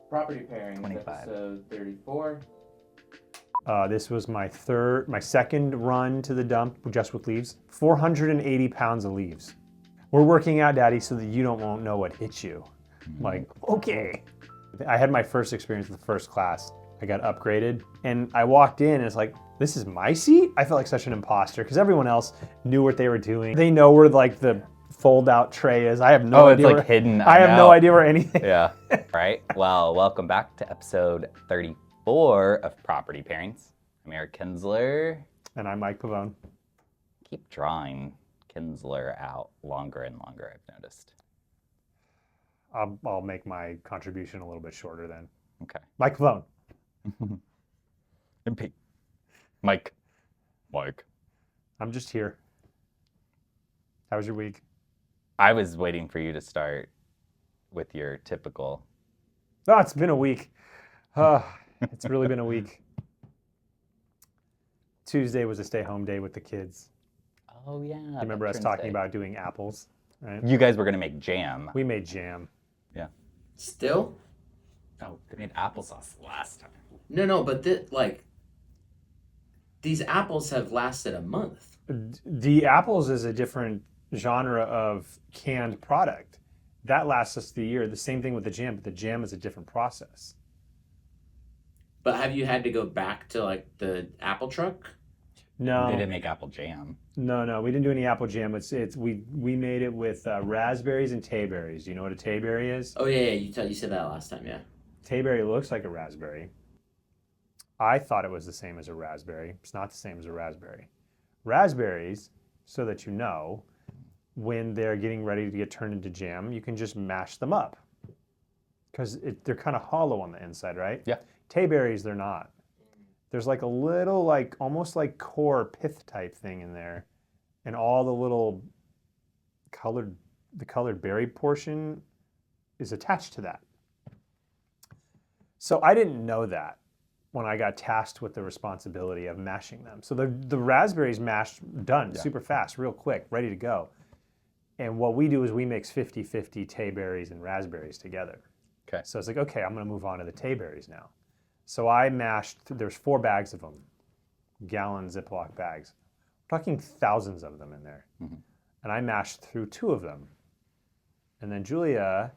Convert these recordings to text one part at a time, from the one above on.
Property Pairings, 25. episode 34. This was my second run to the dump just with leaves. 480 pounds of leaves. We're working out, Daddy, so that you won't know what hits you. I'm like, okay. I had my first experience with the first class. I got upgraded, and I walked in, and it's like, this is my seat? I felt like such an imposter, because everyone else knew what they were doing. They know where like the fold-out tray is. I have no idea. It's like hidden. I have no idea where anything. Yeah. Right. Well, welcome back to episode 34 of Property Pairings. I'm Eric Kinzler. And I'm Mike Pavone. Keep drawing Kinzler out longer and longer, I've noticed. I'll make my contribution a little bit shorter then. Okay. Mike Pavone. And Pete. Mike. I'm just here. How was your week? I was waiting for you to start with your typical. Oh, it's been a week. It's really been a week. Tuesday was a stay-home day with the kids. Oh, yeah. You remember us talking about doing apples, right? You guys were going to make jam. We made jam. Yeah. Still? Oh, they made applesauce last time. No, but these apples have lasted a month. The apples is a different genre of canned product. That lasts us the year. The same thing with the jam, but the jam is a different process. But have you had to go back to like the apple truck? No. They didn't make apple jam. No, we didn't do any apple jam. We made it with raspberries and tayberries. Do you know what a tayberry is? Oh yeah, you said that last time, yeah. Tayberry looks like a raspberry. I thought it was the same as a raspberry. It's not the same as a raspberry. Raspberries, so that you know, when they're getting ready to get turned into jam, you can just mash them up. Because they're kind of hollow on the inside, right? Yeah. Tayberries, they're not. There's like a little, like almost like core pith type thing in there. And all the little colored berry portion is attached to that. So I didn't know that when I got tasked with the responsibility of mashing them. So the raspberries mashed, done, super fast, real quick, ready to go. And what we do is we mix 50-50 tayberries and raspberries together. Okay. So it's like, okay, I'm gonna move on to the tayberries now. So I mashed, there's 4 bags of them, gallon Ziploc bags. We're talking thousands of them in there. Mm-hmm. And I mashed through 2 of them. And then Julia,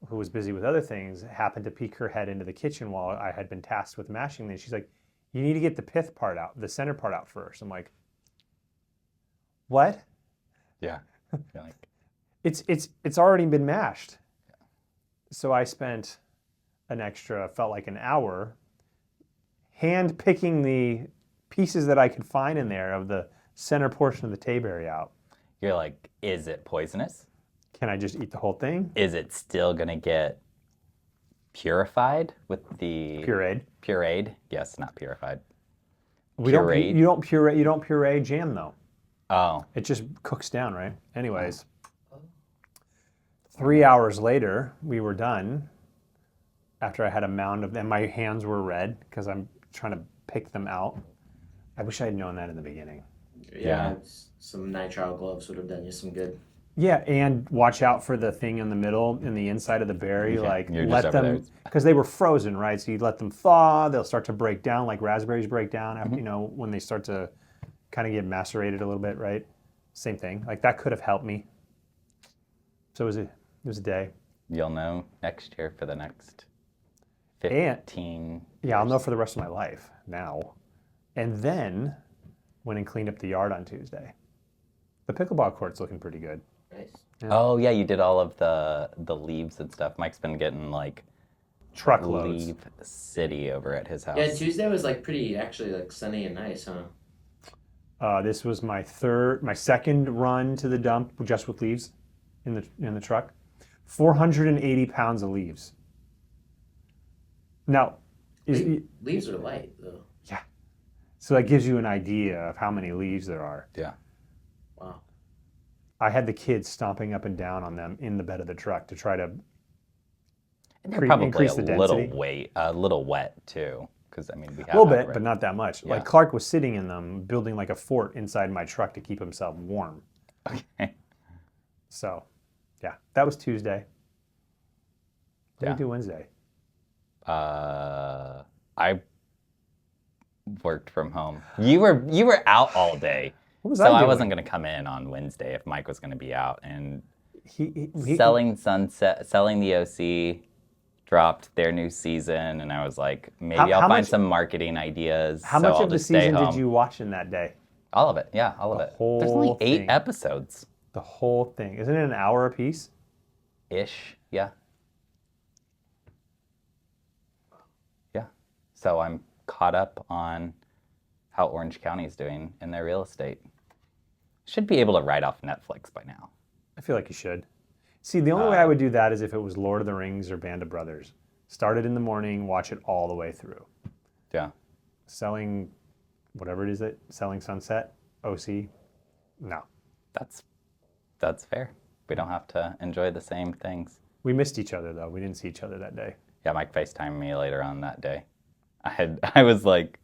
who was busy with other things, happened to peek her head into the kitchen while I had been tasked with mashing these. She's like, you need to get the pith part out, the center part out first. I'm like, what? Yeah. Like... It's already been mashed. Yeah. So I spent felt like an hour, hand picking the pieces that I could find in there of the center portion of the tayberry out. You're like, is it poisonous? Can I just eat the whole thing? Is it still gonna get purified with the pureed? Yes, not purified. You don't puree jam though. Oh. It just cooks down, right? Anyways, 3 hours later, we were done. After I had a mound of them, my hands were red because I'm trying to pick them out. I wish I had known that in the beginning. Yeah. Some nitrile gloves would have done you some good. Yeah, and watch out for the thing in the middle, in the inside of the berry. Okay. Like, You're let them, because they were frozen, right? So you let them thaw, they'll start to break down like raspberries break down after, when they start to kind of get macerated a little bit, right? Same thing. Like, that could have helped me. So it was a day. You'll know next year for the next 15 Yeah, I'll know for the rest of my life now. And then went and cleaned up the yard on Tuesday. The pickleball court's looking pretty good. Nice. Yeah. Oh yeah, you did all of the leaves and stuff. Mike's been getting like truckloads. Leaf city over at his house. Yeah, Tuesday was like pretty actually like sunny and nice, huh? This was my second run to the dump just with leaves in the truck. 480 pounds of leaves. Now, leaves are light though. Yeah. So that gives you an idea of how many leaves there are. Yeah. Wow. I had the kids stomping up and down on them in the bed of the truck to try to increase the density. A little wet too, because I mean we have a little bit, but not that much. Yeah. Like Clark was sitting in them, building like a fort inside my truck to keep himself warm. Okay. So, yeah, that was Tuesday. What did we do Wednesday? I worked from home. You were out all day. What was So I I wasn't doing? going to come in on Wednesday if Mike was going to be out. And He selling the OC dropped their new season, and I was like, maybe I'll how find much some marketing ideas. how so much I'll of the just stay season did home. you watch in that day? All of it, yeah, all of The it. There's only whole 8 thing. episodes The whole thing. Isn't it an hour apiece? ish, yeah. Yeah. So I'm caught up on how Orange County is doing in their real estate. Should be able to write off Netflix by now. I feel like you should. See, the only way I would do that is if it was Lord of the Rings or Band of Brothers. Start it in the morning, watch it all the way through. Yeah. Selling, whatever it is, Selling Sunset, OC, no. That's fair. We don't have to enjoy the same things. We missed each other though. We didn't see each other that day. Yeah, Mike FaceTimed me later on that day. I was like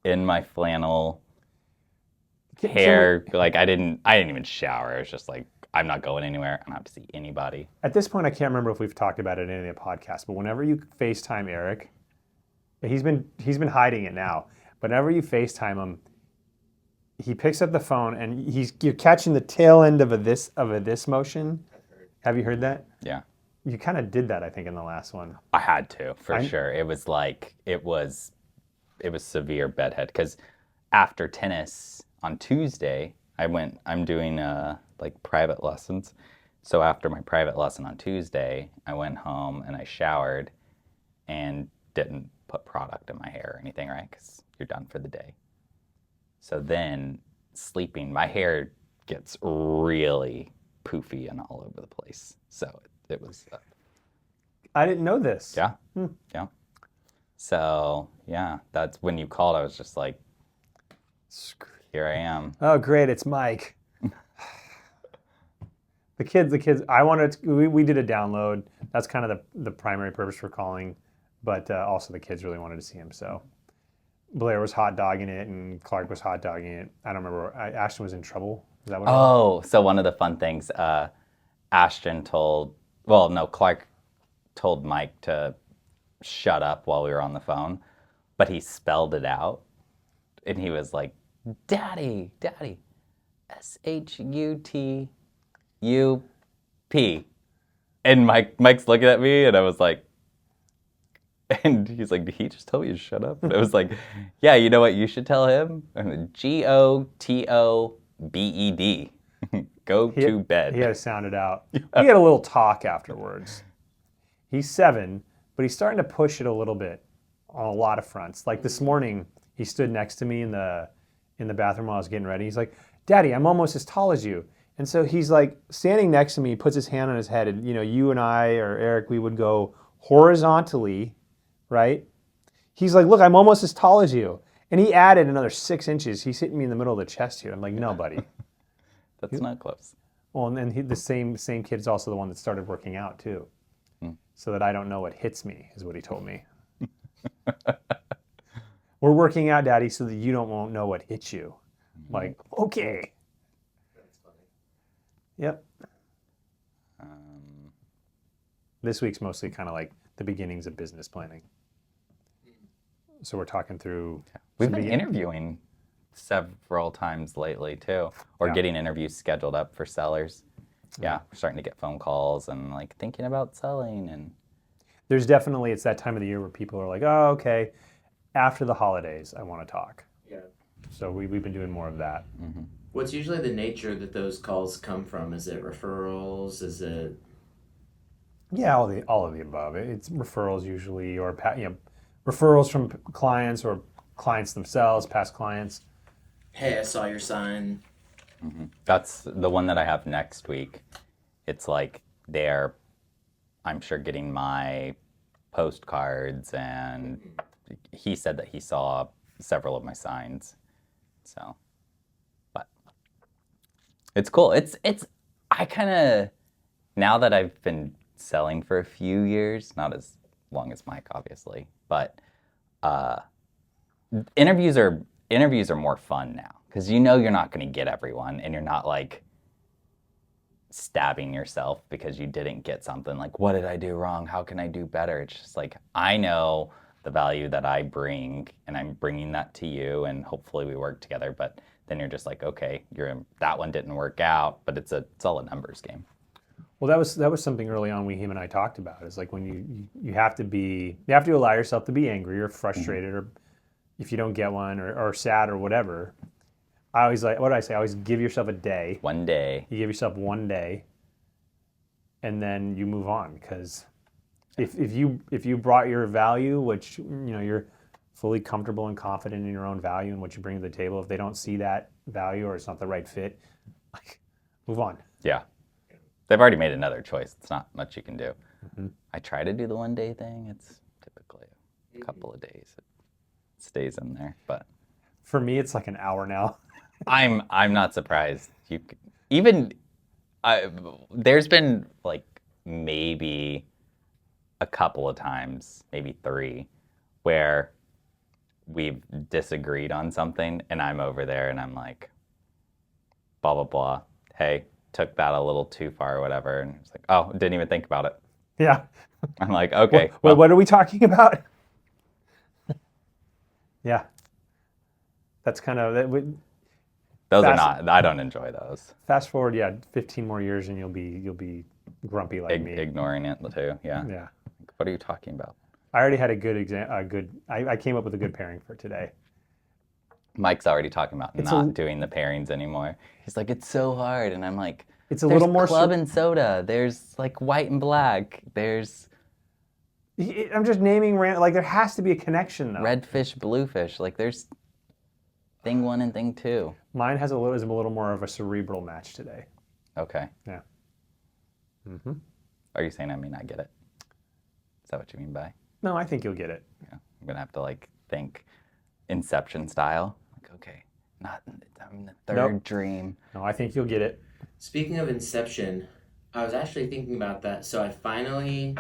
in my flannel hair, like I didn't even shower. It was just like, I'm not going anywhere. I don't have to see anybody. At this point, I can't remember if we've talked about it in any of the podcasts, but whenever you FaceTime Eric, he's been hiding it now. But whenever you FaceTime him, he picks up the phone and you're catching the tail end of a this motion. Have you heard that? Yeah. You kind of did that, I think, in the last one. I had to, for sure. It was like, it was severe bedhead. Because after tennis on Tuesday, I'm doing like private lessons. So after my private lesson on Tuesday, I went home and I showered and didn't put product in my hair or anything, right? Because you're done for the day. So then sleeping, my hair gets really poofy and all over the place. So it was... I didn't know this. Yeah. Yeah. So, yeah, that's when you called, I was just like, here I am. Oh, great, it's Mike. The kids, we did a download. That's kind of the primary purpose for calling, but also the kids really wanted to see him. So Blair was hot dogging it and Clark was hot dogging it. I don't remember. Ashton was in trouble. Is that what it was? Oh, so one of the fun things, Clark told Mike to shut up while we were on the phone, but he spelled it out. And he was like, Daddy, SHUTUP. And Mike's looking at me, and I was like, and he's like, did he just tell me to shut up? And I was like, yeah, you know what you should tell him? GOTOBED. Go to bed. He had to sound it out. We had a little talk afterwards. He's 7, but he's starting to push it a little bit on a lot of fronts. Like this morning, he stood next to me in the bathroom while I was getting ready. He's like, Daddy, I'm almost as tall as you. And so he's like standing next to me, he puts his hand on his head, and you and I or Eric, we would go horizontally, right? He's like, look, I'm almost as tall as you. And he added another 6 inches. He's hitting me in the middle of the chest here. I'm like, no, buddy. That's not close. Well, and then the same kid's also the one that started working out too. So that I don't know what hits me, is what he told me. We're working out, Daddy, so that you won't know what hits you. Like, okay. That's funny. Yep. This week's mostly kind of like the beginnings of business planning. So we're talking through... We've been interviewing several times lately too, or getting interviews scheduled up for sellers. Yeah, we're starting to get phone calls and like thinking about selling. And there's definitely, it's that time of the year where people are like, oh, okay, after the holidays, I want to talk. Yeah. So we've been doing more of that. mm-hmm. What's usually the nature that those calls come from? Is it referrals? Is it... Yeah, all of the above. It's referrals usually, or referrals from clients or clients themselves, past clients. Hey, I saw your sign. Mm-hmm. That's the one that I have next week. It's like they're, I'm sure, getting my postcards, and he said that he saw several of my signs. So, but it's cool. I kind of, now that I've been selling for a few years, not as long as Mike, obviously, but interviews are more fun now, because you're not going to get everyone, and you're not like stabbing yourself because you didn't get something. Like, what did I do wrong? How can I do better? It's just like, I know the value that I bring, and I'm bringing that to you, and hopefully we work together. But then you're just like, okay, that one didn't work out, but it's all a numbers game. Well, that was something early on him and I talked about. Is like when you have to allow yourself to be angry or frustrated, or if you don't get one, or sad or whatever. I always what do I say? I always give yourself a day. One day. You give yourself one day, and then you move on. Because if you brought your value, which you're fully comfortable and confident in your own value and what you bring to the table, if they don't see that value or it's not the right fit, like, move on. Yeah. They've already made another choice. It's not much you can do. I try to do the one day thing. It's typically a couple of days. It stays in there, but for me, it's like an hour now. I'm not surprised. There's been like maybe a couple of times, maybe 3, where we've disagreed on something, and I'm over there and I'm like, blah blah blah. Hey, took that a little too far or whatever, and it's like, oh, didn't even think about it. Yeah. I'm like, okay. What are we talking about? Yeah. That's kind of those are not. I don't enjoy those. Fast forward, 15 more years, and you'll be grumpy like me. Ignoring it too. Yeah. Yeah. What are you talking about? I already had a good I came up with a good pairing for today. Mike's already talking about not doing the pairings anymore. He's like, it's so hard, and I'm like, it's a little more club and soda. There's like white and black. There's. I'm just naming like there has to be a connection though. Red fish, blue fish. Like there's thing 1 and thing 2. Mine is a little more of a cerebral match today. Okay. Yeah. Are you saying I get it? Is that what you mean by? No, I think you'll get it. Yeah. I'm gonna have to like think Inception style. Like, okay, I'm in the third dream. No, I think you'll get it. Speaking of Inception, I was actually thinking about that. So I finally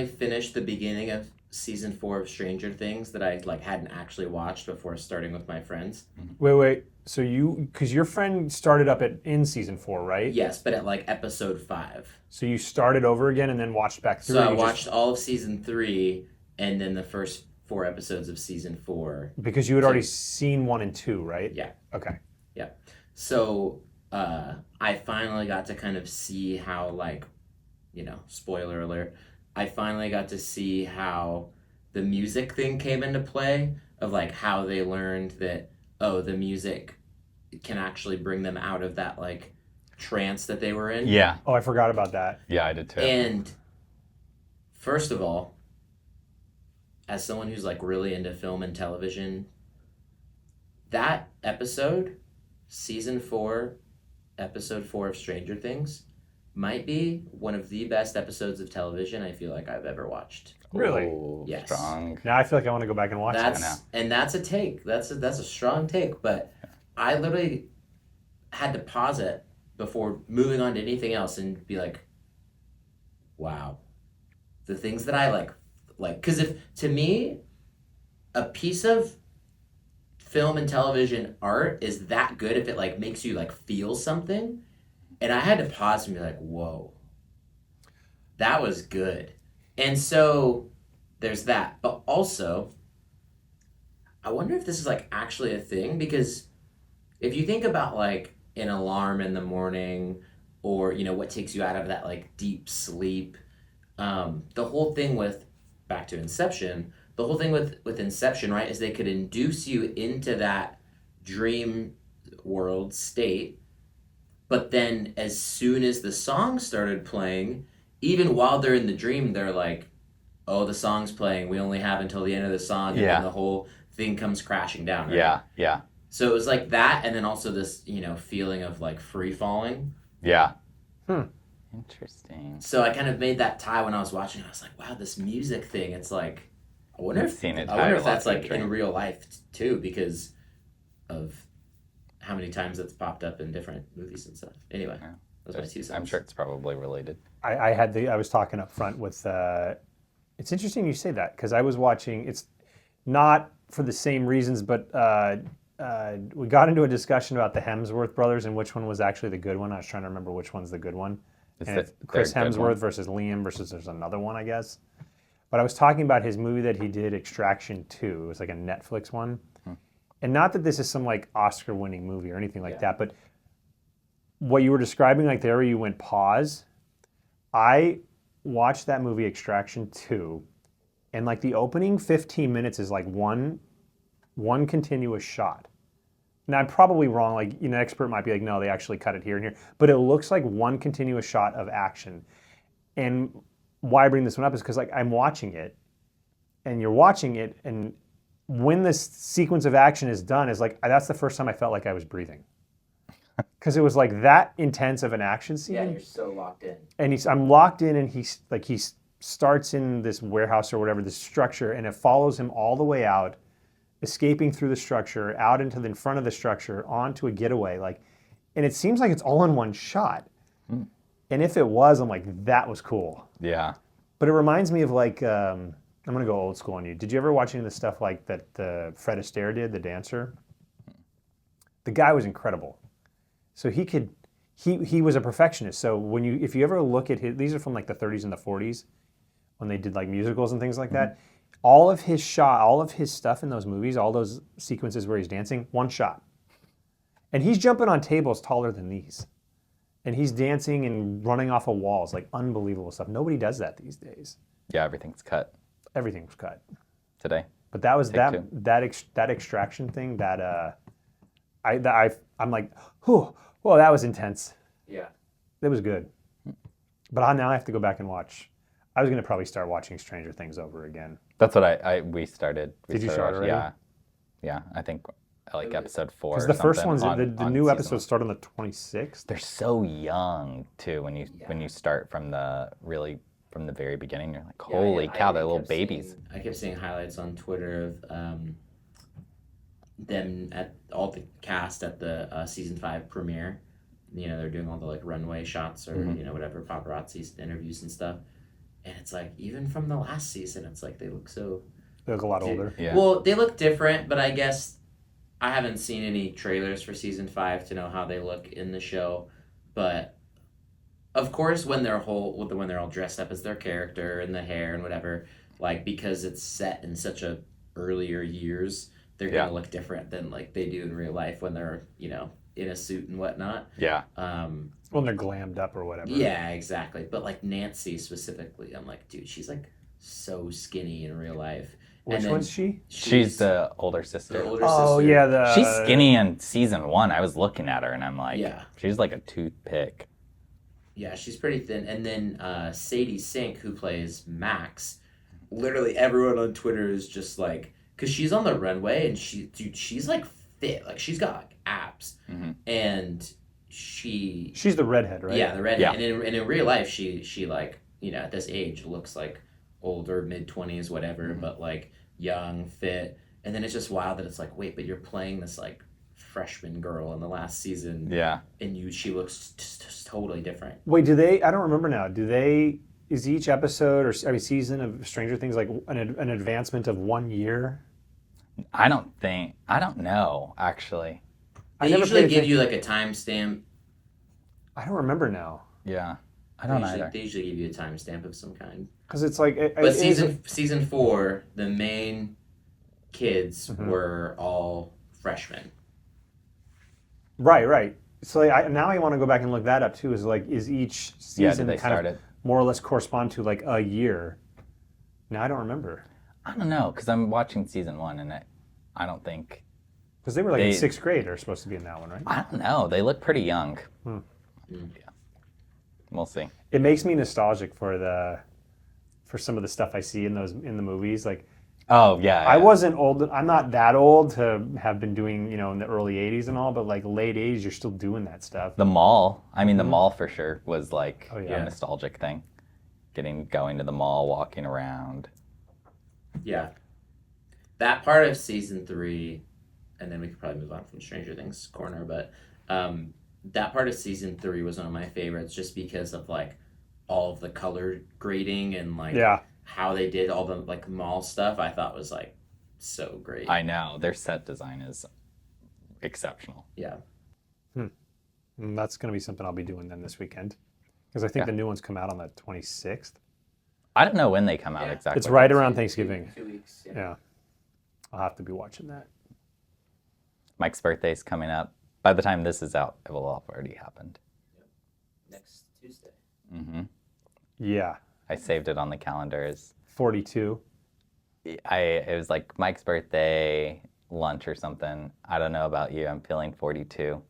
finished the beginning of season 4 of Stranger Things that I hadn't actually watched before starting with my friends. Wait. So because your friend started up in season 4, right? Yes, but at episode 5. So you started over again and then watched back through. So I watched all of season 3 and then the first 4 episodes of season 4. Because you had already seen 1 and 2, right? Yeah. Okay. Yeah. So I finally got to kind of see how spoiler alert. I finally got to see how the music thing came into play of how they learned that, the music can actually bring them out of that trance that they were in. Yeah. Oh, I forgot about that. Yeah, I did too. And first of all, as someone who's really into film and television, that episode, season 4, episode 4 of Stranger Things, might be one of the best episodes of television I feel like I've ever watched. Really? Ooh, Yes. Strong. Now I feel like I want to go back and watch that now. And that's a take. That's a strong take. But I literally had to pause it before moving on to anything else and be like, wow, the things that I like, because to me, a piece of film and television art is that good if it makes you feel something. And I had to pause and be like, whoa, that was good. And so there's that. But also, I wonder if this is actually a thing, because if you think about an alarm in the morning, or what takes you out of that deep sleep, the whole thing with, back to Inception, the whole thing with Inception, right, is they could induce you into that dream world state. But then as soon as the song started playing, even while they're in the dream, they're like, oh, the song's playing. We only have until the end of the song. And then the whole thing comes crashing down. Right? Yeah. So it was that. And then also this, feeling of free falling. Yeah. Interesting. So I kind of made that tie when I was watching. I was like, wow, this music thing. It's I wonder if that's in real life too, because of how many times it's popped up in different movies and stuff. Anyway, those are my 2 cents. I'm sure it's probably related. I was talking up front with, it's interesting you say that, because I was watching, it's not for the same reasons, but we got into a discussion about the Hemsworth brothers and which one was actually the good one. I was trying to remember which one's the good one. Is And it it's Chris their good one? Hemsworth versus Liam versus there's another one, I guess. But I was talking about his movie that he did, Extraction 2. It was like a Netflix one. And not that this is some like Oscar-winning movie or anything like that, but what you were describing, like there where you went pause, I watched that movie Extraction 2, and like the opening 15 minutes is like one continuous shot. Now I'm probably wrong, like an expert might be like, no, they actually cut it here and here, but it looks like one continuous shot of action. And why I bring this one up is because like I'm watching it, and you're watching it, and when this sequence of action is done, is like that's the first time I felt like I was breathing, because it was like that intense of an action scene. Yeah, you're so locked in. And I'm locked in, and he starts in this warehouse or whatever, this structure, and it follows him all the way out, escaping through the structure, out into the in front of the structure, onto a getaway, like, and it seems like it's all in one shot. And if it was, I'm like, that was cool. Yeah. But it reminds me of like, I'm gonna go old school on you. Did you ever watch any of the stuff like that Fred Astaire did, the dancer? The guy was incredible. So he was a perfectionist. So if you ever look at these are from like the 30s and the 40s, when they did like musicals and things like that. All of his stuff in those movies, all those sequences where he's dancing, one shot. And he's jumping on tables taller than these. And he's dancing and running off of walls, like unbelievable stuff. Nobody does that these days. Yeah, everything's cut Everything was cut. today. But that was Take two. that extraction thing that I'm like, whew, well, that was intense. Yeah. It was good. But now I have to go back and watch. I was gonna probably start watching Stranger Things over again. That's what we started. Did you start already? Yeah. Yeah, I think like episode 4 Because or the first something one's the on new season episodes start on the 26th. They're so young too when you start from the very beginning. You're like, holy cow, they're little babies. I kept seeing highlights on Twitter of them at all the cast at the season 5 premiere. You know, they're doing all the like runway shots or whatever, paparazzi interviews and stuff. And it's like, even from the last season, it's like they look so. They look a lot older. Yeah. Well, they look different, but I guess I haven't seen any trailers for season 5 to know how they look in the show. But of course, when they're all dressed up as their character and the hair and whatever, like because it's set in such a earlier years, they're gonna look different than like they do in real life when they're in a suit and whatnot. Yeah. When they're glammed up or whatever. Yeah, exactly. But like Nancy specifically, I'm like, dude, she's like so skinny in real life. Which one's she? She's the older the sister. older Oh sister. yeah, She's skinny in season 1. I was looking at her and I'm like, Yeah. she's like a toothpick. Yeah, she's pretty thin. And then Sadie Sink, who plays Max, literally everyone on Twitter is just like, because she's on the runway and she's like fit. Like she's got like abs. And she's the redhead, right? Yeah, the redhead. Yeah. And in real life, she like, at this age looks like older, mid-20s, whatever, but like young, fit. And then it's just wild that it's like, wait, but you're playing this like freshman girl in the last season. Yeah. And she looks just totally different. Wait, I don't remember now. Is each episode or every season of Stranger Things like an advancement of 1 year? I don't know, actually. They usually give you like a timestamp. I don't remember now. Yeah. I don't either. They usually give you a timestamp of some kind. Because it's like... But season 4, the main kids were all freshmen. Right. So now I want to go back and look that up too. Is each season did they kind start of it? more or less correspond to like a year? Now I don't remember. I don't know, because I'm watching season 1 and I don't think... Because they were like in 6th grade are supposed to be in that one, right? I don't know. They look pretty young. Yeah. We'll see. It makes me nostalgic for some of the stuff I see in the movies. Like, Oh, yeah. I wasn't old. I'm not that old to have been doing, in the early 80s and all, but like late 80s, you're still doing that stuff. The mall. I mean, the mall for sure was like Oh, yeah. a nostalgic thing. Going to the mall, walking around. Yeah. That part of season 3, and then we could probably move on from Stranger Things corner, but that part of season 3 was one of my favorites just because of like all of the color grading and like how they did all the like mall stuff. I thought was like so great. I know. Their set design is exceptional. Yeah. That's going to be something I'll be doing then this weekend. Because I think the new ones come out on the 26th. I don't know when they come out Yeah. exactly. It's right around Thanksgiving. 2 weeks. Yeah. I'll have to be watching that. Mike's birthday's coming up. By the time this is out, it will have already happened. Next Tuesday. Hmm. Yeah. I saved it on the calendars. 42. It was like Mike's birthday, lunch or something. I don't know about you. I'm feeling 42.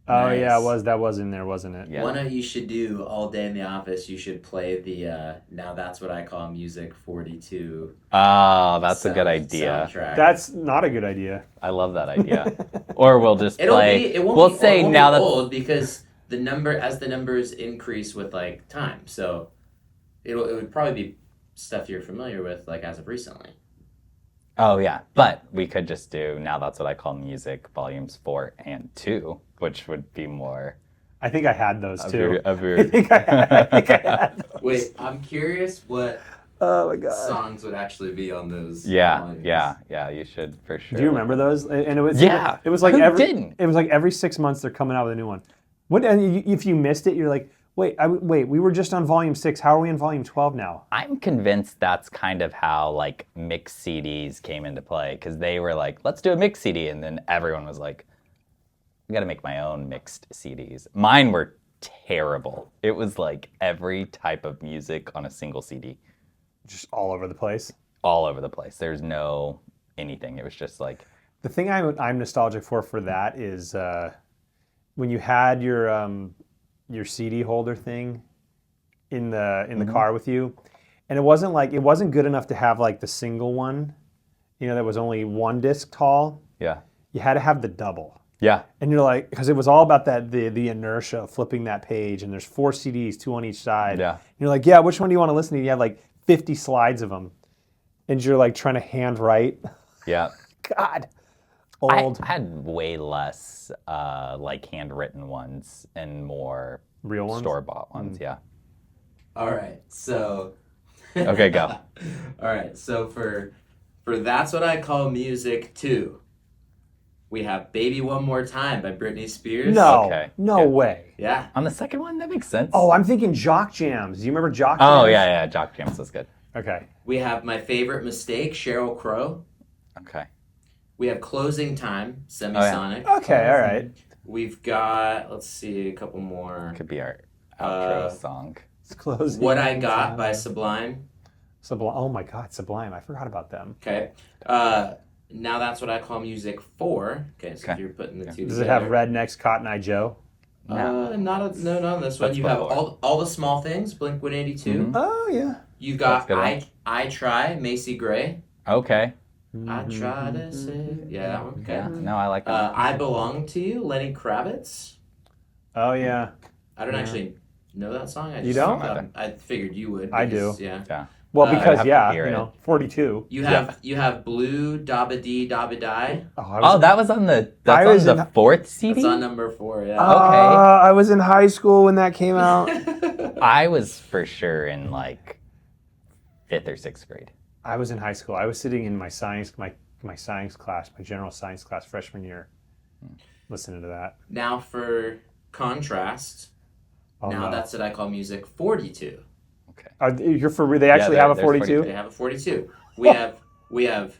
Oh, yeah, Nice. that was in there, wasn't it? Yeah. One you should do all day in the office, you should play the Now That's What I Call Music 42 Oh, that's a good idea. soundtrack. That's not a good idea. I love that idea. Or we'll just It'll play. be, it won't we'll be, say it won't now be that old because the numbers increase with like time. So it would probably be stuff you're familiar with like as of recently. Oh yeah, but we could just do Now That's What I Call Music volumes 4 and 2, which would be more I think I had those of too. your, of your... I think I had those. Wait, I'm curious what Oh my god. songs would actually be on those. Yeah, volumes. yeah, you should for sure. Do you remember those? And it was Yeah. It was like Who every didn't? It was like every 6 months they're coming out with a new one. What? And if you missed it, you're like, wait, we were just on volume 6. How are we on volume 12 now? I'm convinced that's kind of how like mixed CDs came into play because they were like, let's do a mixed CD, and then everyone was like, I got to make my own mixed CDs. Mine were terrible. It was like every type of music on a single CD, Just all over the place. all over the place. There's no anything. It was just like, The thing I'm nostalgic for that is when you had your CD holder thing in the car with you, and it wasn't good enough to have like the single one, that was only one disc tall. yeah, You had to have the double. yeah, And you're like, because it was all about the inertia of flipping that page, and there's 4 CDs, 2 on each side. Yeah. And you're like, yeah, which one do you want to listen to? You have like 50 slides of them, and you're like trying to hand write. yeah. God, I old had way less like handwritten ones and more real ones. store-bought ones. Yeah. All right, so. Okay, go. All right, so for That's What I Call Music 2, we have Baby One More Time by Britney Spears. No, Okay. no Yeah. way. Yeah. On the second one, that makes sense. Oh, I'm thinking Jock Jams. Do you remember Jock Jams? Oh yeah, Jock Jams was good. Okay. We have My Favorite Mistake, Sheryl Crow. Okay. We have Closing Time, Semisonic. Okay, all right. We've got, let's see, a couple more. Could be our outro Uh, song. It's closing. What I Got by Sublime. Sublime. Oh my God, Sublime. I forgot about them. Okay. Now That's What I Call Music 4. Okay, so Okay. if you're putting the two Does it have together. Rednecks, Cotton Eye Joe? Not on this one. That's You have before. all the small things, Blink 182. Mhm. Oh yeah. You got That's good I Try, Macy Gray. Okay. I try to say, yeah, that one. Okay. Yeah. No, I like that. I Belong to You, Lenny Kravitz. Oh yeah. I don't actually know that song. I You just don't? thought- I figured you would. I do. because, Yeah. Yeah. Well, I because have to yeah, hear it. 42. You have Blue, Dabba Dee, Dabba Die. Oh, that was on the I was the in- fourth CD. That's on number 4. Yeah. I was in high school when that came out. I was for sure in like 5th or 6th grade. I was in high school. I was sitting in my science class, my general science class freshman year, listening to that. Now for contrast. Oh, Now no. That's What I Call Music 42. You're for real? They actually have a there's 42? They have a 42. We have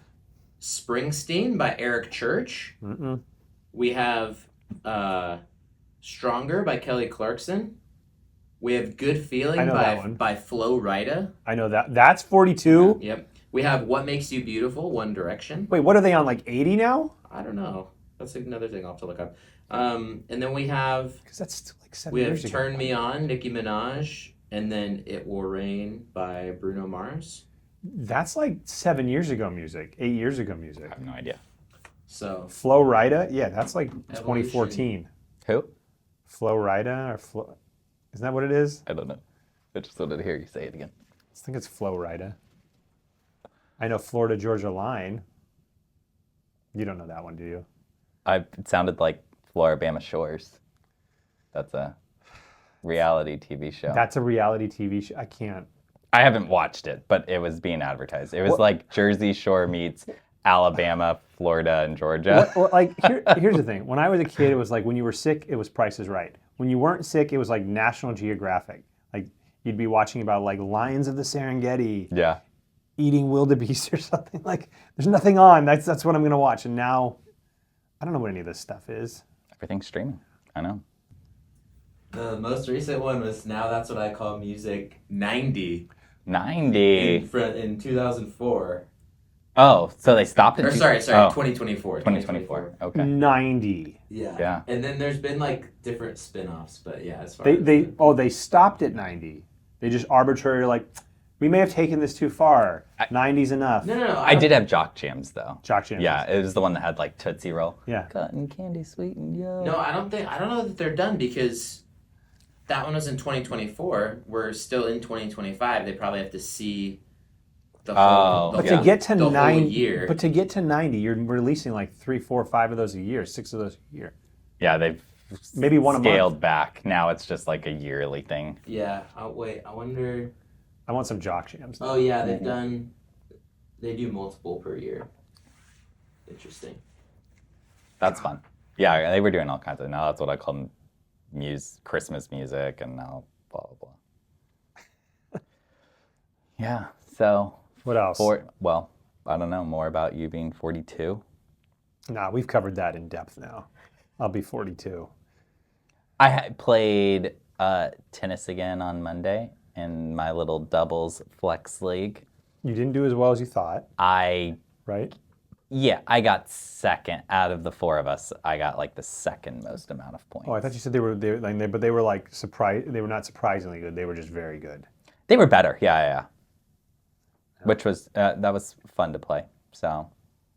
Springsteen by Eric Church. Mm-mm. We have Stronger by Kelly Clarkson. We have Good I Feeling know that one. by Flo Rida. I know that. That's 42? Yep. We have What Makes You Beautiful, One Direction. Wait, what are they on, like 80 now? I don't know. That's another thing I'll have to look up. And then we have Because that's still like 7 we have years ago. Turn Me On, Nicki Minaj, and then It Will Rain by Bruno Mars. That's like 7 years ago music, 8 years ago music. I have no idea. So Flo Rida? Yeah, that's like 2014. Who? Flo Rida or Flo... Isn't that what it is? I don't know. I just wanted to hear you say it again. I think it's Flo Rida. I know Florida Georgia Line. You don't know that one, do you? It sounded like Floribama Shores. That's a reality TV show. That's a reality TV show. I can't. I haven't watched it, but it was being advertised. It was What? like Jersey Shore meets Alabama, Florida, and Georgia. Well, like here's the thing. When I was a kid, it was like when you were sick, it was Price is Right. When you weren't sick, it was like National Geographic. Like you'd be watching about like lions of the Serengeti Yeah. eating wildebeest or something. Like there's nothing on. That's what I'm gonna watch. And now, I don't know what any of this stuff is. Everything's streaming. I know. The most recent one was Now That's What I Call Music 90 90. in 2004. Oh, so they stopped it? Or sorry, Oh, 2024. 2024. Okay. 90. Yeah. Yeah. And then there's been like different spin-offs, but yeah, as far They stopped at 90. They just arbitrarily like, we may have taken this too far. 90's enough. No. I did have Jock Jams though. Jock Jams. Yeah, it was the one that had like Tootsie Roll. Yeah. Cotton candy, sweet and yo. No, I don't know that they're done because that one was in 2024. We're still in 2025. They probably have to see the whole, But to get to the whole 90, year. but to get to 90, you're releasing like 3, 4, 5 of those a year, 6 of those a year. Yeah, they've Maybe one a month. scaled back. Now it's just like a yearly thing. Yeah. Wait. I wonder. I want some Jock Jams. Oh yeah, they do multiple per year. Interesting. That's fun. Yeah, they were doing all kinds of. Now that's what I call Christmas music, and now blah blah blah. Yeah. So. What else? Well, I don't know more about you being 42. Nah, we've covered that in depth now. I'll be 42. I had played tennis again on Monday in my little doubles flex league. You didn't do as well as you thought, right? I got second out of the 4 of us. I got like the second most amount of points. Oh, I thought you said they were like surprised. They were not surprisingly good. They were just very good. They were better, yeah. Which was that was fun to play. So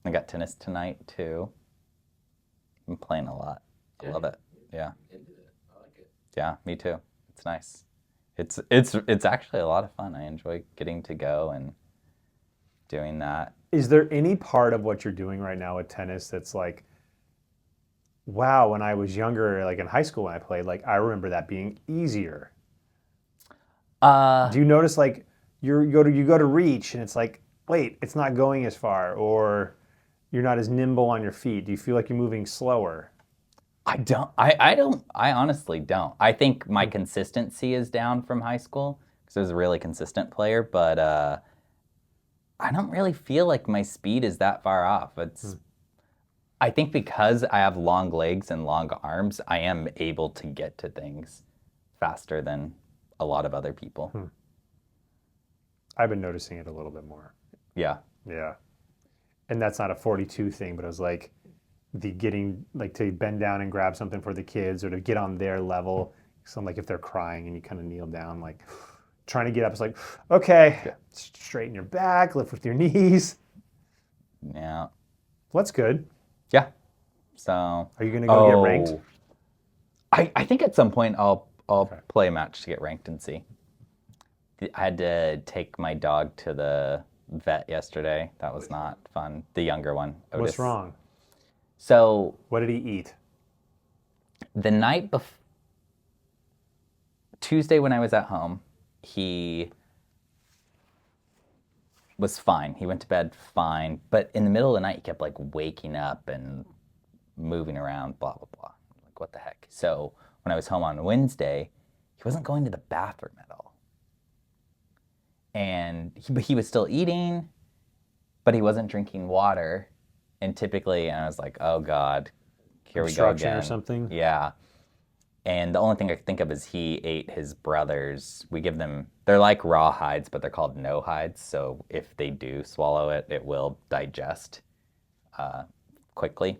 I got tennis tonight too. I'm playing a lot. I love it. Yeah. Into it. I like it. Yeah, me too. It's nice. It's actually a lot of fun. I enjoy getting to go and doing that. Is there any part of what you're doing right now with tennis that's like, wow, when I was younger, like in high school when I played, like I remember that being easier. Do you notice like you go to reach and it's like, wait, it's not going as far, or you're not as nimble on your feet? Do you feel like you're moving slower? I don't. I honestly don't. I think my consistency is down from high school because I was a really consistent player, but I don't really feel like my speed is that far off. I think because I have long legs and long arms, I am able to get to things faster than a lot of other people. I've been noticing it a little bit more. Yeah. Yeah. And that's not a 42 thing, but it was like the getting, like to bend down and grab something for the kids or to get on their level. So like if they're crying and you kind of kneel down, like trying to get up, it's like, okay, straighten your back, lift with your knees. Yeah. Well, that's good. Yeah. So. Are you going to go get ranked? I think at some point I'll play a match to get ranked and see. I had to take my dog to the vet yesterday. That was not fun. The younger one, Otis. What's wrong? So. What did he eat? The night before, Tuesday when I was at home, he was fine. He went to bed fine. But in the middle of the night, he kept like waking up and moving around, blah, blah, blah. Like, what the heck? So when I was home on Wednesday, he wasn't going to the bathroom at all. And he was still eating, but he wasn't drinking water. And typically, I was like, oh God, here we go again. Or something? Yeah. And the only thing I could think of is he ate his brother's. We give them, they're like raw hides, but they're called no hides. So if they do swallow it, it will digest quickly.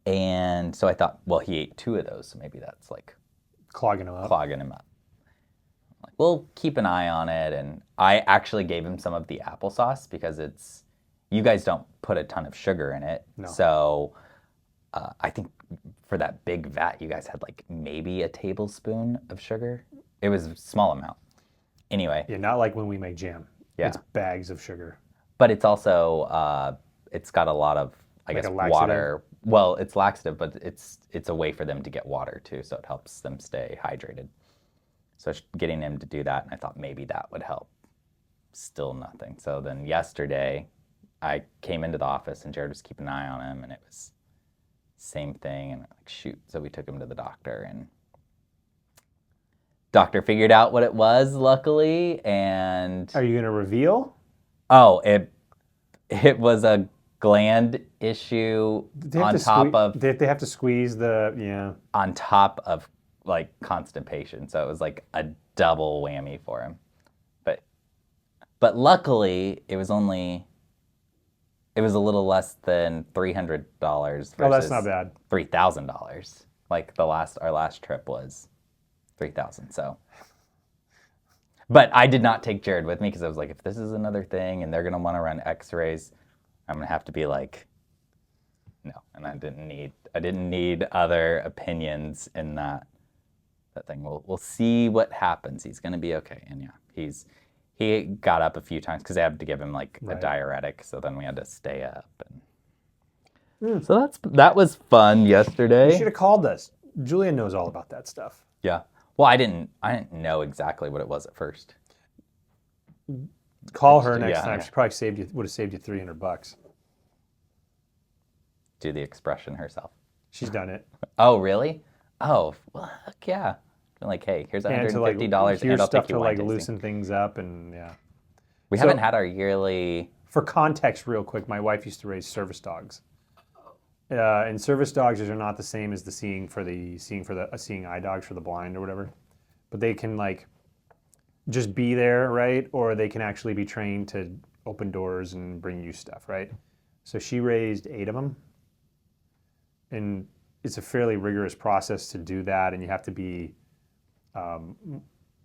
And so I thought, well, he ate 2 of those, so maybe that's like Clogging him up. Like, we'll keep an eye on it. And I actually gave him some of the applesauce because you guys don't put a ton of sugar in it. No. So I think for that big vat, you guys had like maybe a tablespoon of sugar. It was a small amount. Anyway. Yeah, not like when we make jam. Yeah. It's bags of sugar. But it's also, it's got a lot of, I guess, water. Well, it's laxative, but it's a way for them to get water too, so it helps them stay hydrated. So getting him to do that, and I thought maybe that would help. Still nothing. So then yesterday, I came into the office and Jared was keeping an eye on him, and it was same thing. And I'm like, shoot. So we took him to the doctor, and doctor figured out what it was, luckily. And Are you going to reveal? oh, it was a gland issue They have on to top of they have to squeeze the, yeah. on top of like constipation. So it was like a double whammy for him. But luckily it was a little less than $300 versus Oh, that's not bad. $3,000. Like our last trip was $3,000. So, but I did not take Jared with me because I was like, if this is another thing and they're gonna want to run X-rays, I'm gonna have to be like, no. And I didn't need other opinions in that thing. We'll see what happens. He's gonna be okay. And yeah, he got up a few times because they had to give him like a diuretic. So then we had to stay up. And so that was fun yesterday. You should have called us. Julia knows all about that stuff. Yeah. Well, I didn't know exactly what it was at first. Call her next time. Yeah. She probably would have saved you $300. Do the expression herself. She's done it. Oh, really? Oh, well, heck yeah. Like, hey, here's $150 and I'll stuff take you to wine like tasting. loosen things up, and yeah. We haven't had our yearly. For context, real quick, my wife used to raise service dogs. And service dogs are not the same as the seeing eye dogs for the blind or whatever, but they can like just be there, right? Or they can actually be trained to open doors and bring you stuff, right? So she raised 8 of them, and it's a fairly rigorous process to do that, and you have to be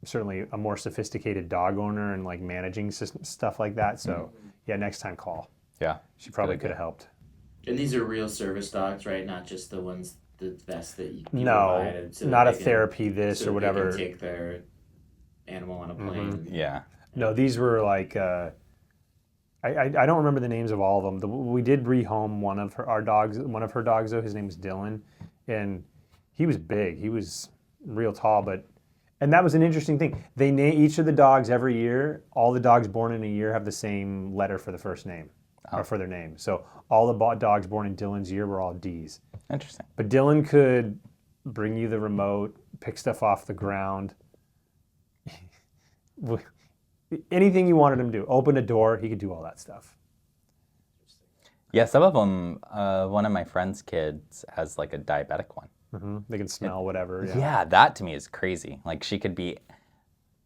certainly a more sophisticated dog owner and like managing stuff like that. So yeah, next time call. Yeah. She probably could have helped. And these are real service dogs, right? Not just the ones, the vest that you No, so not a they can- therapy this so or whatever. They can take their animal on a plane. Yeah. No, these were like I don't remember the names of all of them. We did rehome one of her dogs though. His name was Dylan, and he was big. He was real tall, and that was an interesting thing. They name each of the dogs every year. All the dogs born in a year have the same letter for the first name or for their name. So all the dogs born in Dylan's year were all D's. Interesting. But Dylan could bring you the remote, pick stuff off the ground. Anything you wanted him to do. Open a door, he could do all that stuff. Yeah, some of them, one of my friend's kids has like a diabetic one. Mm-hmm. They can smell whatever. Yeah, that to me is crazy. Like she could be,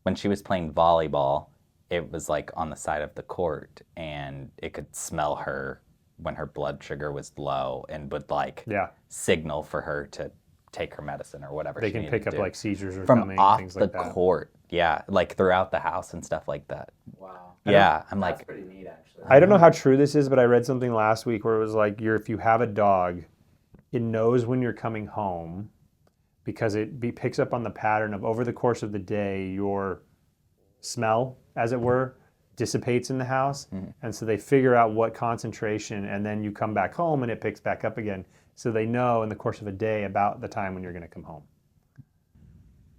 when she was playing volleyball, it was like on the side of the court and it could smell her when her blood sugar was low and would like signal for her to take her medicine or whatever. They can pick up like seizures or from coming, off things the like that. court. Yeah, like throughout the house and stuff like that. Wow. Yeah, I'm That's like, pretty neat, actually. I don't know how true this is, but I read something last week where it was like if you have a dog, it knows when you're coming home because it picks up on the pattern of over the course of the day, your smell, as it were, dissipates in the house. Mm-hmm. And so they figure out what concentration, and then you come back home and it picks back up again. So they know in the course of a day about the time when you're going to come home.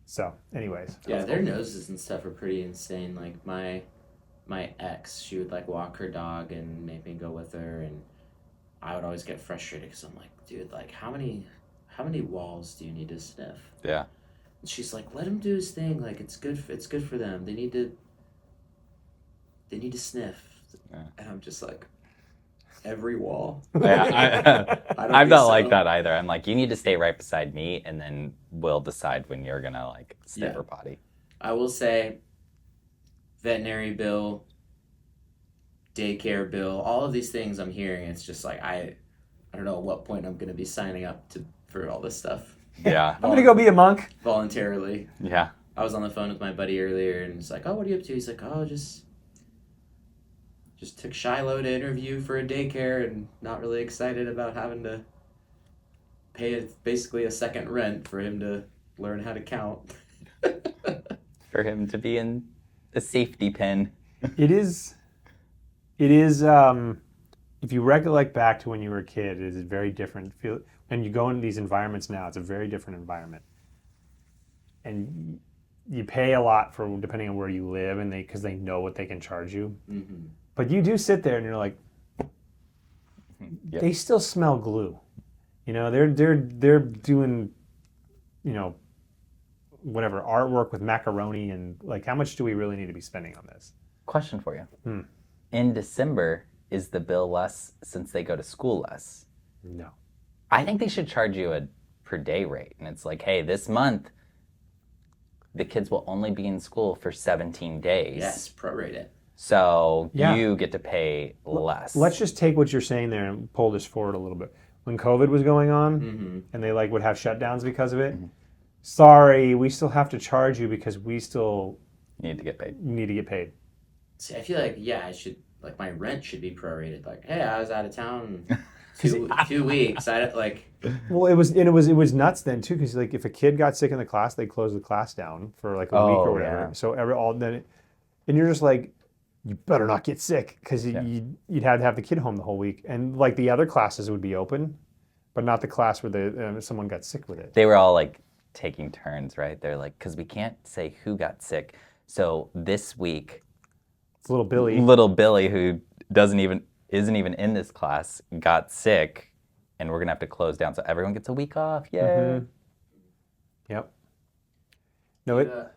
So anyways. Yeah, their noses and stuff are pretty insane. Like my ex, she would like walk her dog and make me go with her, and I would always get frustrated because I'm like, dude, like how many walls do you need to sniff? yeah. And she's like, let him do his thing. Like it's good for them. They need to sniff. Yeah. And I'm just like, every wall. Yeah, I'm not like that either. I'm like, you need to stay right beside me, and then we'll decide when you're gonna like sniff or potty. I will say, veterinary bill, daycare bill, all of these things I'm hearing. It's just like I don't know at what point I'm gonna be signing up for all this stuff. Yeah, I'm gonna go be a monk voluntarily. Yeah, I was on the phone with my buddy earlier, and it's like, oh, what are you up to? He's like, oh, just took Shiloh to interview for a daycare and not really excited about having to pay basically a second rent for him to learn how to count. For him to be in a safety pen. It is, if you recollect back to when you were a kid, it is very different. When you go into these environments now, it's a very different environment. And you pay a lot for depending on where you live, and because they know what they can charge you. Mm-hmm. But you do sit there and you're like, Yep. they still smell glue. You know, they're doing, you know, whatever artwork with macaroni, and like, how much do we really need to be spending on this? Question for you. In December, is the bill less since they go to school less? No. I think they should charge you a per day rate. And it's like, hey, this month, the kids will only be in school for 17 days. Yes, prorate it. So Yeah. you get to pay less. Let's just take what you're saying there and pull this forward a little bit. When COVID was going on, and they like would have shutdowns because of it, sorry, we still have to charge you because we still need to get paid. need to get paid. See, I feel like, yeah, I should, like, my rent should be prorated. Like, hey, I was out of town 2 weeks. I like. Well, it was nuts then too, because like if a kid got sick in the class, they closed the class down for like a week or whatever. Yeah. So and you're just like, you better not get sick, because you'd have to have the kid home the whole week, and like the other classes would be open, but not the class where someone got sick with it. They were all like taking turns, right? They're like, because we can't say who got sick. So this week, It's little Billy. little Billy, who isn't even in this class, got sick, and we're gonna have to close down. So everyone gets a week off. Yay! Yep. No,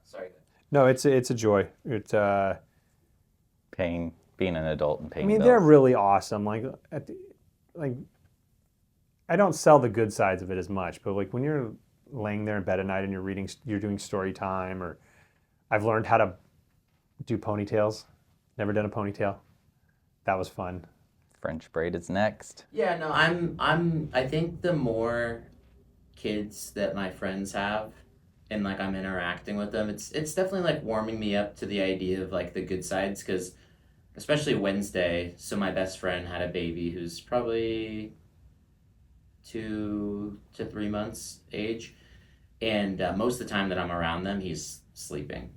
Sorry. no, it's a joy. It's Being an adult and I paying mean, bills. they're really awesome. Like, I don't sell the good sides of it as much, but like when you're laying there in bed at night and you're doing story time, or I've learned how to do ponytails. Never done a ponytail. That was fun. French braid is next. Yeah, no, I think the more kids that my friends have, and like I'm interacting with them, it's definitely like warming me up to the idea of like the good sides, because especially Wednesday, so my best friend had a baby who's probably 2 to 3 months age, and most of the time that I'm around them, he's sleeping.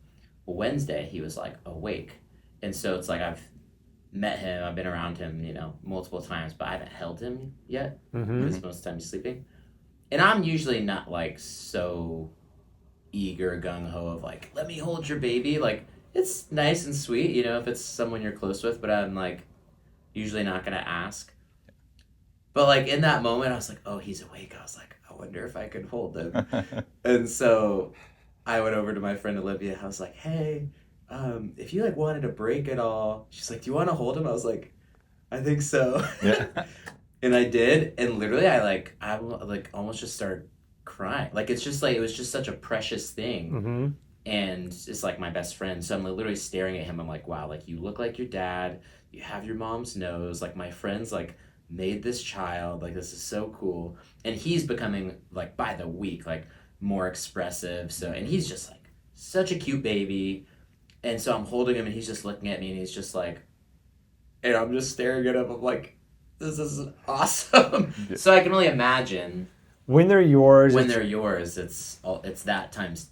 Well, Wednesday he was like awake, and so it's like I've met him, I've been around him, you know, multiple times, but I haven't held him yet, because most of the time he's sleeping. And I'm usually not like so eager, gung-ho of like, let me hold your baby. Like, it's nice and sweet, you know, if it's someone you're close with, but I'm like usually not gonna ask. But like in that moment I was like, oh, he's awake. I was like, I wonder if I could hold him. And so I went over to my friend Olivia. I was like, hey, if you like wanted a break at all, she's like, do you want to hold him? I was like, I think so. Yeah. And I did, and literally I almost just started crying. Like, it's just like, it was just such a precious thing. And it's like my best friend, so I'm like literally staring at him. I'm like, wow, like you look like your dad, you have your mom's nose, like my friends like made this child, like this is so cool. And he's becoming like by the week like more expressive. So, and he's just like such a cute baby. And so I'm holding him and he's just looking at me and he's just like, and I'm just staring at him. I'm like, this is awesome. So I can only imagine When they're yours, it's that times.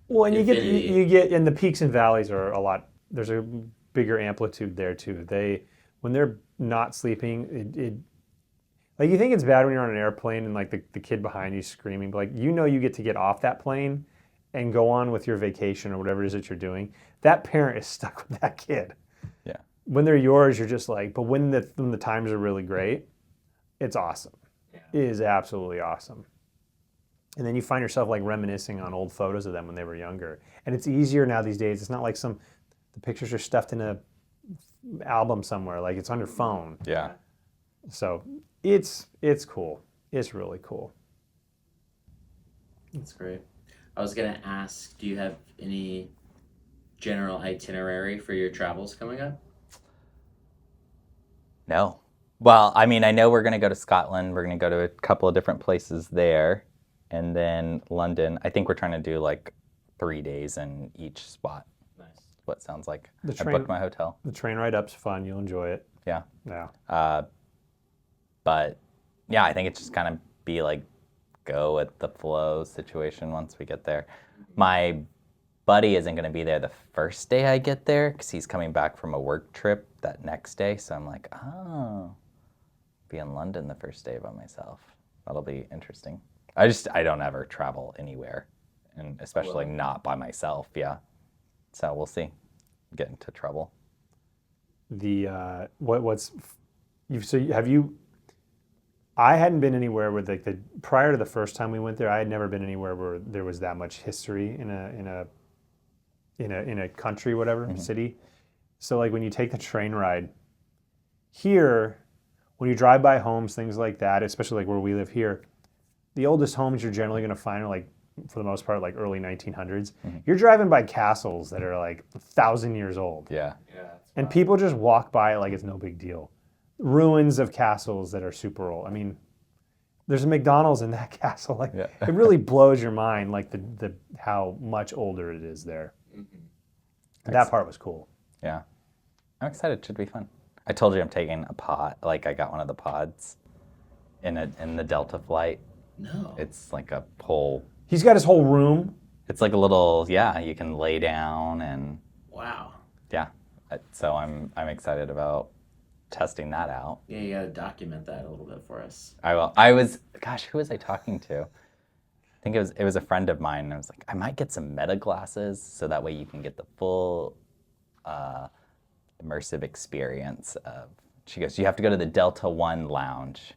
well, and infinity. you get, and the peaks and valleys are a lot. There's a bigger amplitude there too. When they're not sleeping, it like, you think it's bad when you're on an airplane and like the kid behind you screaming, but like, you know, you get to get off that plane and go on with your vacation or whatever it is that you're doing. That parent is stuck with that kid. Yeah. When they're yours, you're just like, but when the times are really great, it's awesome. Yeah. It is absolutely awesome. And then you find yourself like reminiscing on old photos of them when they were younger. And it's easier now these days. It's not like the pictures are stuffed in a album somewhere. Like, it's on your phone. Yeah. So it's cool. It's really cool. That's great. I was gonna ask, do you have any general itinerary for your travels coming up? No. Well, I mean, I know we're going to go to Scotland. We're going to go to a couple of different places there. And then London. I think we're trying to do like 3 days in each spot. Nice. What it sounds like. The I train- booked my hotel. The train ride up's fun. You'll enjoy it. Yeah. Yeah. But yeah, I think it's just kind of be like go with the flow situation once we get there. My buddy isn't going to be there the first day I get there because he's coming back from a work trip that next day. So I'm like, oh, be in London the first day by myself. That'll be interesting. I don't ever travel anywhere, and especially not by myself. Yeah. So we'll see. Get into trouble. What's Have you? I hadn't been anywhere where prior to the first time we went there. I had never been anywhere where there was that much history in a country, whatever city. So like when you take the train ride here, when you drive by homes, things like that, especially like where we live here, the oldest homes you're generally going to find are like, for the most part, like early 1900s. You're driving by castles that are like 1,000 years old. Yeah. And people just walk by it like it's no big deal. Ruins of castles that are super old. I mean, there's a McDonald's in that castle. Like it really blows your mind, like the how much older it is there. That part was cool. Yeah. I'm excited. It should be fun. I told you I'm taking a pod. Like I got one of the pods in the Delta flight. No. It's like a whole. He's got his whole room. It's like a little. Yeah, you can lay down and. Wow. Yeah. So I'm excited about testing that out. Yeah, you gotta document that a little bit for us. I will. Gosh, who was I talking to? I think it was a friend of mine. And I was like, I might get some meta glasses so that way you can get the full immersive experience of. She goes, you have to go to the Delta One lounge.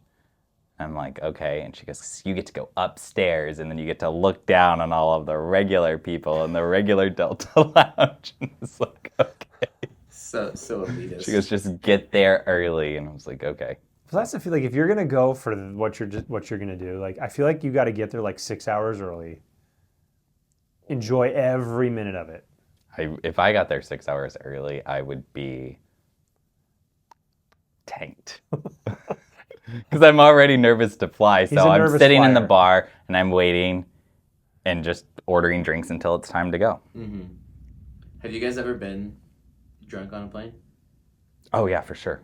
I'm like, okay. And she goes, you get to go upstairs and then you get to look down on all of the regular people in the regular Delta lounge. And it's like, okay. So elitist. She goes, just get there early. And I was like, okay. So that's the feel like if you're gonna go for what you're gonna do, like I feel like you got to get there like 6 hours early. Enjoy every minute of it. If I got there 6 hours early, I would be tanked. Because I'm already nervous to fly. So I'm sitting in the bar and I'm waiting and just ordering drinks until it's time to go. Mm-hmm. Have you guys ever been drunk on a plane? Oh, yeah, for sure.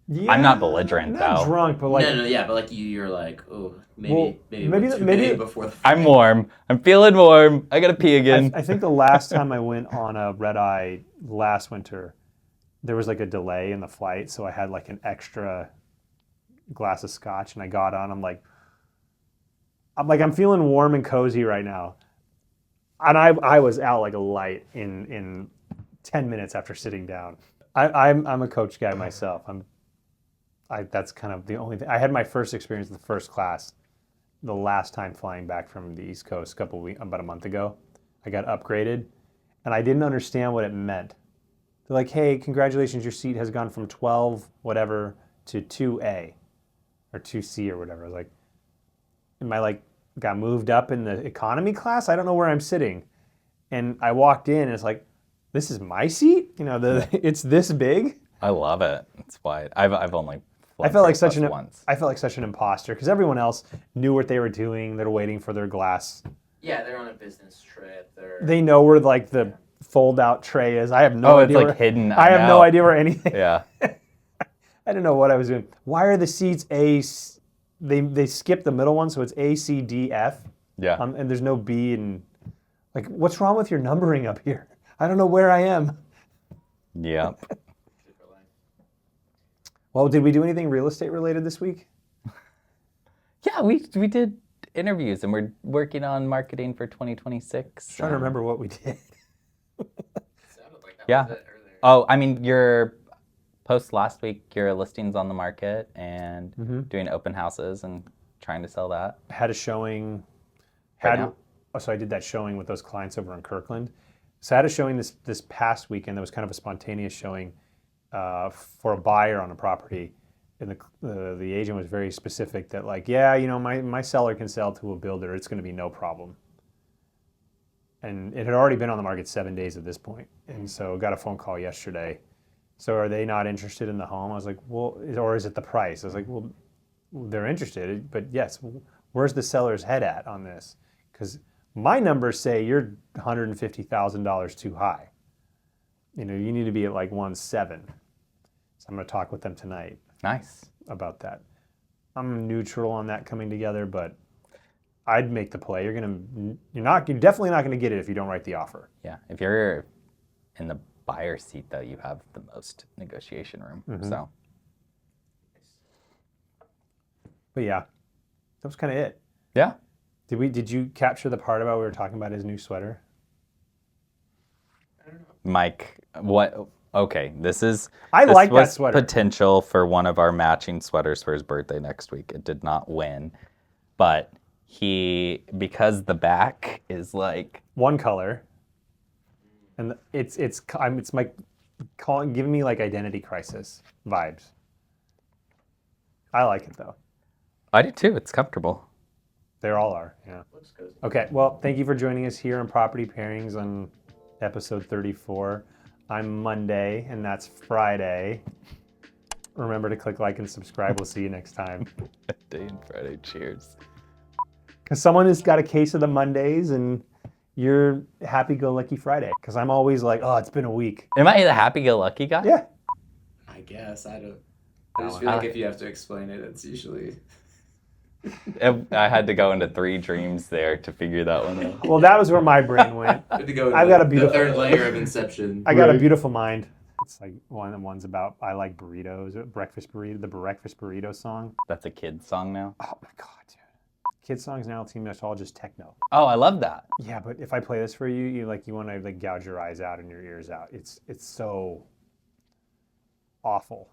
Yeah, I'm not belligerent, not though. drunk, but like... No, yeah, but like you're like, oh, maybe before the flight. I'm warm. I'm feeling warm. I gotta pee again. I think the last time I went on a red-eye last winter, there was like a delay in the flight, so I had like an extra glass of scotch, and I got on. I'm feeling warm and cozy right now, and I was out like a light in 10 minutes after sitting down. I'm a coach guy myself. That's kind of the only thing. I had my first experience with the first class the last time flying back from the East Coast about a month ago. I got upgraded, and I didn't understand what it meant. They're like, hey, congratulations, your seat has gone from 12 whatever to 2A or 2C or whatever. I was like, am I like got moved up in the economy class? I don't know where I'm sitting. And I walked in and it's like, this is my seat? You know, it's this big? I love it. It's why I've only I felt like such an imposter because everyone else knew what they were doing. They're waiting for their glass. Yeah, they're on a business trip. They know where like the fold-out tray is. I have no idea. Oh, it's like hidden. I have no idea where anything. Yeah. I didn't know what I was doing. Why are the seats A? They skipped the middle one, so it's A, C, D, F. Yeah. And there's no B and like, what's wrong with your numbering up here? I don't know where I am. Yep. Well, did we do anything real estate related this week? Yeah, we did interviews and we're working on marketing for 2026. Trying to remember what we did. Sounded like that Yeah. was it earlier. Oh, I mean, your post last week, your listings on the market and doing open houses and trying to sell that. I had a showing. So I did that showing with those clients over in Kirkland. So I had a showing this past weekend that was kind of a spontaneous showing for a buyer on a property. And the agent was very specific that like, yeah, you know, my seller can sell to a builder. It's going to be no problem. And it had already been on the market 7 days at this point. And so got a phone call yesterday. So are they not interested in the home? I was like, well, or is it the price? I was like, well, they're interested, but yes, where's the seller's head at on this? Because my numbers say you're $150,000 too high. You know, you need to be at like 1.7. So I'm going to talk with them tonight. Nice. About that. I'm neutral on that coming together, but I'd make the play. You're definitely not going to get it if you don't write the offer. Yeah. If you're in the buyer seat, though, you have the most negotiation room. So. But yeah, that was kind of it. Yeah. Did you capture the part about we were talking about his new sweater? I don't know. Mike, what okay, this I this like that was sweater. potential for one of our matching sweaters for his birthday next week. It did not win, but because the back is like One color, and it's my giving me like identity crisis vibes. I like it though. I do too. It's comfortable. They all are. Yeah. Looks good. Okay. Well, thank you for joining us here on Property Pairings on episode 34. I'm Monday, and that's Friday. Remember to click like and subscribe. We'll see you next time. Day and Friday. Cheers. Because someone has got a case of the Mondays, and you're happy-go-lucky Friday. Because I'm always like, oh, it's been a week. Am I the happy-go-lucky guy? Yeah. I guess I don't. I just feel like if you have to explain it, it's usually. I had to go into 3 dreams there to figure that one out. Well, that was where my brain went. To go I've got a beautiful- the third layer of Inception. I got a Right. beautiful mind. It's like one of the ones about I like burritos, the breakfast burrito song. That's a kid's song now. Oh my god, dude! Kids songs now seem it's all just techno. Oh, I love that. Yeah, but if I play this for you, you want to like gouge your eyes out and your ears out. It's so awful.